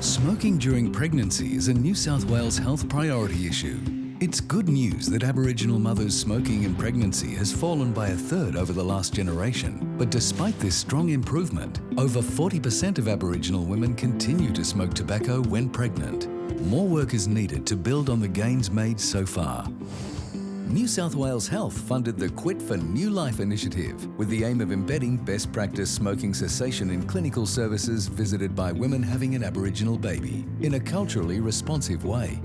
Smoking during pregnancy is a New South Wales health priority issue. It's good news that Aboriginal mothers smoking in pregnancy has fallen by a third over the last generation. But despite this strong improvement, over 40% of Aboriginal women continue to smoke tobacco when pregnant. More work is needed to build on the gains made so far. New South Wales Health funded the Quit for New Life initiative with the aim of embedding best practice smoking cessation in clinical services visited by women having an Aboriginal baby in a culturally responsive way.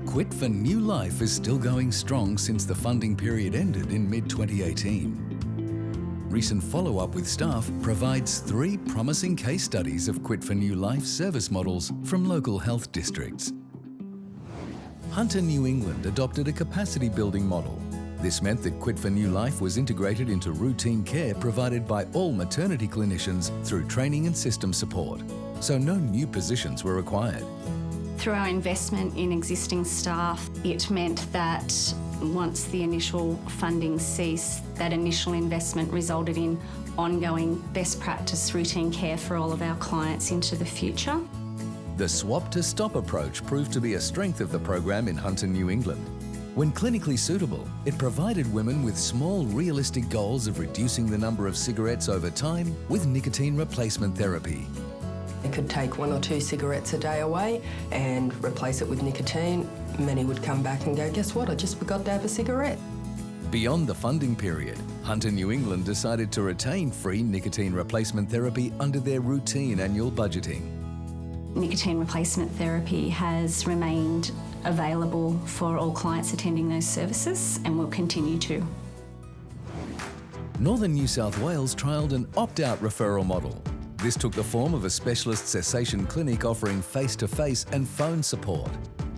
Quit for New Life is still going strong since the funding period ended in mid-2018. Recent follow-up with staff provides 3 promising case studies of Quit for New Life service models from local health districts. Hunter, New England adopted a capacity building model. This meant that Quit for New Life was integrated into routine care provided by all maternity clinicians through training and system support, so no new positions were required. Through our investment in existing staff, it meant that once the initial funding ceased, that initial investment resulted in ongoing best practice routine care for all of our clients into the future. The swap to stop approach proved to be a strength of the program in Hunter, New England. When clinically suitable, it provided women with small, realistic goals of reducing the number of cigarettes over time with nicotine replacement therapy. They could take 1 or 2 cigarettes a day away and replace it with nicotine. Many would come back and go, guess what, I just forgot to have a cigarette. Beyond the funding period, Hunter, New England decided to retain free nicotine replacement therapy under their routine annual budgeting. Nicotine replacement therapy has remained available for all clients attending those services and will continue to. Northern New South Wales trialled an opt-out referral model. This took the form of a specialist cessation clinic offering face-to-face and phone support.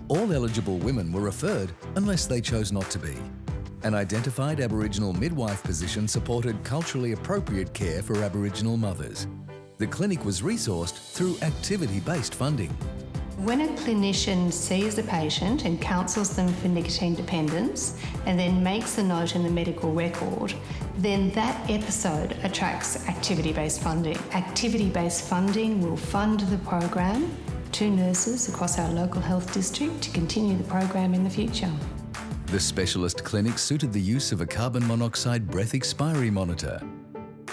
All eligible women were referred unless they chose not to be. An identified Aboriginal midwife position supported culturally appropriate care for Aboriginal mothers. The clinic was resourced through activity-based funding. When a clinician sees a patient and counsels them for nicotine dependence and then makes a note in the medical record, then that episode attracts activity-based funding. Activity-based funding will fund the program to nurses across our local health district to continue the program in the future. The specialist clinic suited the use of a carbon monoxide breath expiry monitor.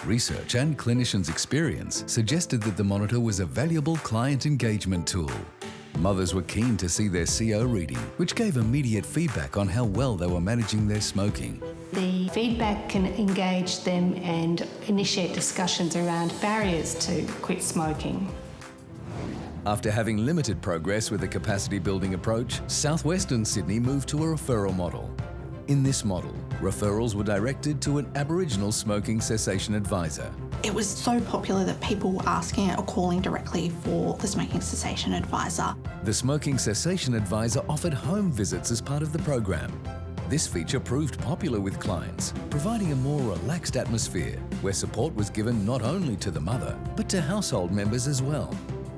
Research and clinicians' experience suggested that the monitor was a valuable client engagement tool. Mothers were keen to see their CO reading, which gave immediate feedback on how well they were managing their smoking. The feedback can engage them and initiate discussions around barriers to quit smoking. After having limited progress with the capacity building approach, southwestern Sydney moved to a referral model. In this model, referrals were directed to an Aboriginal smoking cessation advisor. It was so popular that people were asking or calling directly for the smoking cessation advisor. The smoking cessation advisor offered home visits as part of the program. This feature proved popular with clients, providing a more relaxed atmosphere where support was given not only to the mother, but to household members as well.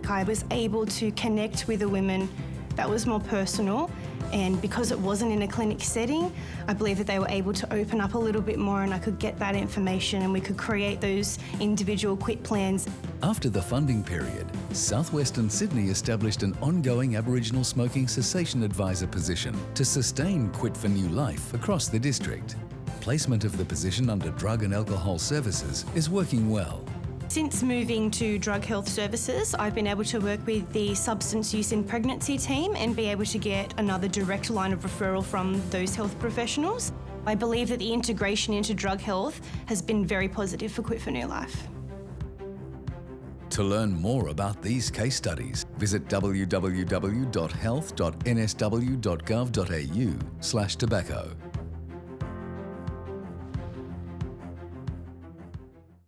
I was able to connect with the women that was more personal, and because it wasn't in a clinic setting, I believe that they were able to open up a little bit more and I could get that information and we could create those individual quit plans. After the funding period, southwestern Sydney established an ongoing Aboriginal smoking cessation advisor position to sustain Quit for New Life across the district. Placement of the position under drug and alcohol services is working well. Since moving to Drug Health Services, I've been able to work with the Substance Use in Pregnancy team and be able to get another direct line of referral from those health professionals. I believe that the integration into drug health has been very positive for Quit for New Life. To learn more about these case studies, visit www.health.nsw.gov.au/tobacco.